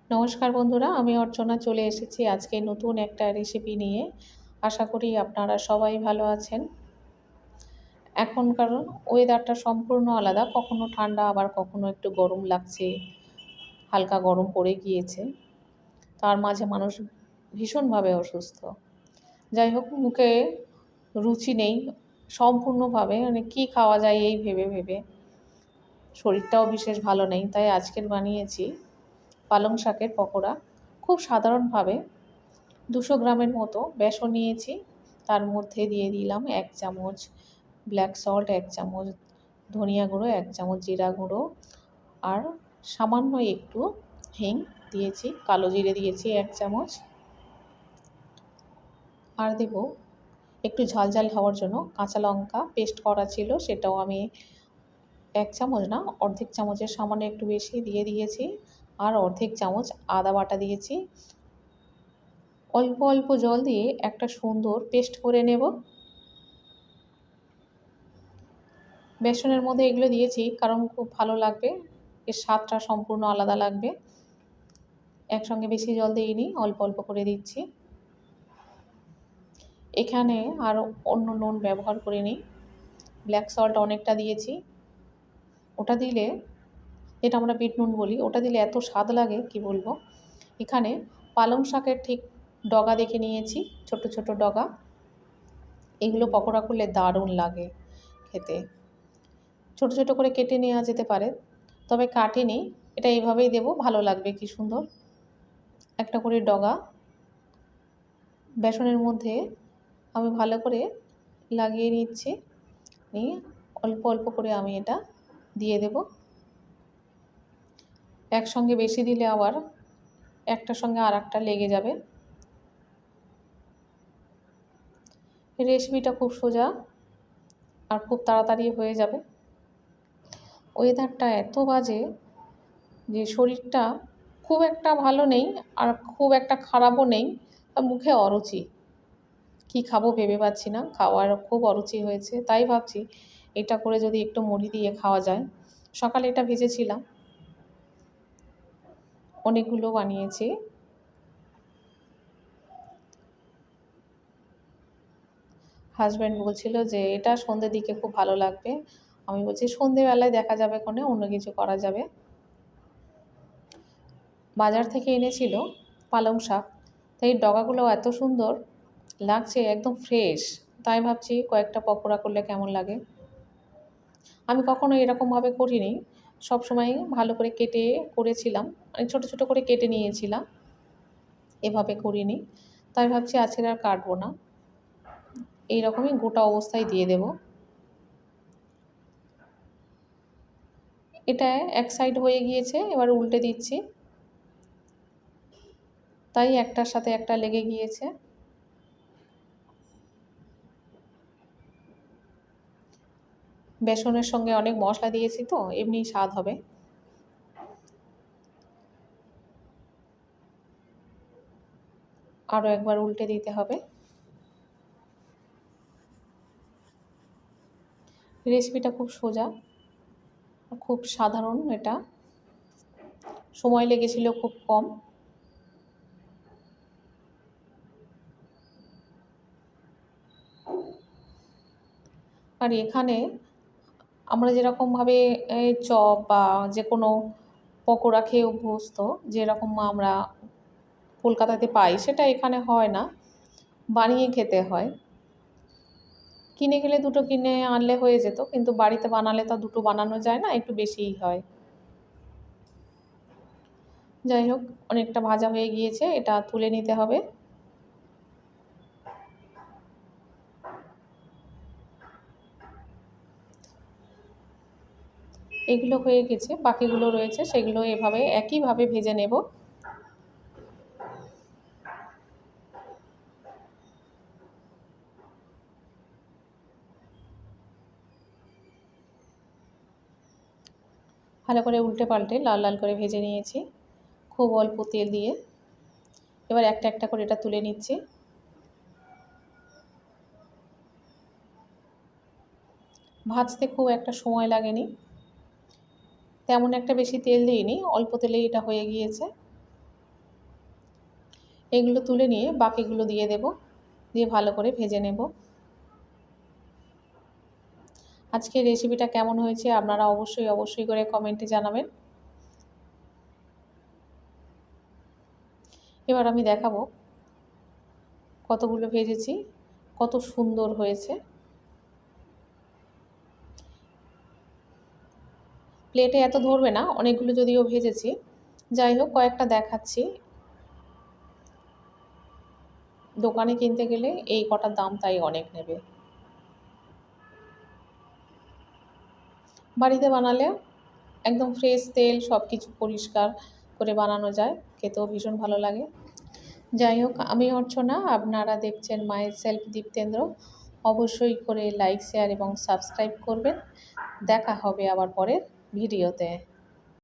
নমস্কার বন্ধুরা, আমি অর্চনা চলে এসেছি আজকে নতুন একটা রেসিপি নিয়ে। আশা করি আপনারা সবাই ভালো আছেন। এখনকার ওয়েদারটা সম্পূর্ণ আলাদা, কখনো ঠান্ডা আবার কখনো একটু গরম লাগছে, হালকা গরম পড়ে গিয়েছে। তার মাঝে মানুষ ভীষণভাবে অসুস্থ। যাই হোক, মুখে রুচি নেই সম্পূর্ণভাবে, মানে কী খাওয়া যায় এই ভেবে ভেবে শরীরটাও বিশেষ ভালো নেই। তাই আজকের বানিয়েছি পালং শাকের পকোড়া। খুব সাধারণভাবে 200 গ্রামের মতো বেসন নিয়েছি, তার মধ্যে দিয়ে দিলাম 1 চামচ ব্ল্যাক সল্ট, 1 চামচ ধনিয়া গুঁড়ো, 1 চামচ জিরা গুঁড়ো আর সামান্য একটু হিং দিয়েছি, কালো জিরে দিয়েছি 1 চামচ। আর দেব একটু ঝাল ঝাল হওয়ার জন্য কাঁচা লঙ্কা পেস্ট করা ছিল, সেটাও আমি 1 চামচ না, অর্ধেক চামচের সামান্য একটু বেশি দিয়ে দিয়েছি। আর অর্ধেক চামচ আদা বাটা দিয়েছি। অল্প অল্প জল দিয়ে একটা সুন্দর পেস্ট করে নেব। বেসনের মধ্যে এগুলো দিয়েছি কারণ খুব ভালো লাগবে, এর স্বাদটা সম্পূর্ণ আলাদা লাগবে। একসঙ্গে বেশি জল দিইনি, অল্প অল্প করে দিচ্ছি। এখানে আরও অন্য নুন ব্যবহার করিনি, ব্ল্যাক সল্ট অনেকটা দিয়েছি। ওটা দিলে, এটা আমরা বিট নুন বলি, ওটা দিলে এত স্বাদ লাগে কি বলবো। এখানে পালং শাকের ঠিক ডগা দেখে নিয়েছি, ছোট ছোট ডগা। এগুলো পকোড়া করলে দারুণ লাগে খেতে। ছোট ছোট করে কেটে নেওয়া যেতে পারে, তবে কাটিনি, এটা এইভাবেই দেবো, ভালো লাগবে কি সুন্দর। একটা করে ডগা বেসনের মধ্যে আমি ভালো করে লাগিয়ে নিচ্ছি, নিয়ে অল্প অল্প করে আমি এটা দিয়ে দেব। একসঙ্গে বেশি দিলে আবার একটার সঙ্গে আর একটা লেগে যাবে। রেসিপিটা খুব সোজা আর খুব তাড়াতাড়ি হয়ে যাবে। ওয়েদারটা এত বাজে যে শরীরটা খুব একটা ভালো নেই আর খুব একটা খারাপও নেই, আর মুখে অরুচি, কী খাবো ভেবে পাচ্ছি না, খাওয়ার খুব অরুচি হয়েছে। তাই ভাবছি এটা করে যদি একটু মুড়ি দিয়ে খাওয়া যায়। সকালে এটা ভেজেছিলাম, অনেকগুলো বানিয়েছি। হাজব্যান্ড বলছিল যে এটা সন্ধ্যের দিকে খুব ভালো লাগবে। আমি বলছি সন্ধ্যেবেলায় দেখা যাবে ক্ষনে, অন্য কিছু করা যাবে। বাজার থেকে এনেছিল পালং শাক, তাই ডগাগুলো এত সুন্দর লাগছে, একদম ফ্রেশ। তাই ভাবছি কয়েকটা পকোড়া করলে কেমন লাগে। আমি কখনো এরকমভাবে করিনি, সবসময় ভালো করে কেটে করেছিলাম, মানে ছোট ছোট করে কেটে নিয়েছিলাম, এভাবে করিনি। তাই ভাবছি আজকে আর কাটবো না, এইরকমই গোটা অবস্থায় দিয়ে দেব। এটা এক সাইড হয়ে গিয়েছে, এবার উল্টে দিচ্ছি, তাই একটার সাথে একটা লেগে গিয়েছে। বেসনের সঙ্গে অনেক মশলা দিয়েছি তো এমনি স্বাদ হবে। আরও একবার উল্টে দিতে হবে। রেসিপিটা খুব সোজা, খুব সাধারণ, এটা সময় লেগেছিল খুব কম। আর এখানে আমরা যেরকমভাবে চপ বা যে কোনো পকোড়া খেয়ে অভ্যস্ত, যেরকম আমরা কলকাতাতে পাই, সেটা এখানে হয় না, বানিয়ে খেতে হয়। কিনে খেলে দুটো কিনে আনলে হয়ে যেত, কিন্তু বাড়িতে বানালে তো দুটো বানানো যায় না, একটু বেশিই হয়। যাই হোক, অনেকটা ভাজা হয়ে গিয়েছে, এটা তুলে নিতে হবে। এগুলো হয়ে গেছে, বাকিগুলো রয়েছে, সেগুলো এভাবে একইভাবে ভেজে নেব। ভালো করে উল্টে পাল্টে লাল লাল করে ভেজে নিয়েছি, খুব অল্প তেল দিয়ে। এবার একটা একটা করে এটা তুলে নিচ্ছি। ভাজতে খুব একটা সময় লাগেনি, তেমন একটা বেশি তেল দিইনি, অল্প তেলেই এটা হয়ে গিয়েছে। এগুলো তুলে নিয়ে বাকিগুলো দিয়ে দেব, দিয়ে ভালো করে ভেজে নেব। আজকের রেসিপিটা কেমন হয়েছে আপনারা অবশ্যই করে কমেন্টে জানাবেন। এবার আমি দেখাবো কতগুলো ভেজেছি, কত সুন্দর হয়েছে। প্লেটে এত ধরবে না, অনেকগুলো যদিও ভেজেছি। যাই হোক, কয়েকটা দেখাচ্ছি। দোকানে কিনতে গেলে এই কটার দাম তাই অনেক নেবে। বাড়িতে বানালে একদম ফ্রেশ তেল, সব কিছু পরিষ্কার করে বানানো যায়, খেতেও ভীষণ ভালো লাগে। যাই হোক, আমি অর্চনা, আপনারা দেখছেন মায়ের সেলফ দীপ্তেন্দ্র। অবশ্যই করে লাইক, শেয়ার এবং সাবস্ক্রাইব করবেন। দেখা হবে আবার পরের ভিডিওতে।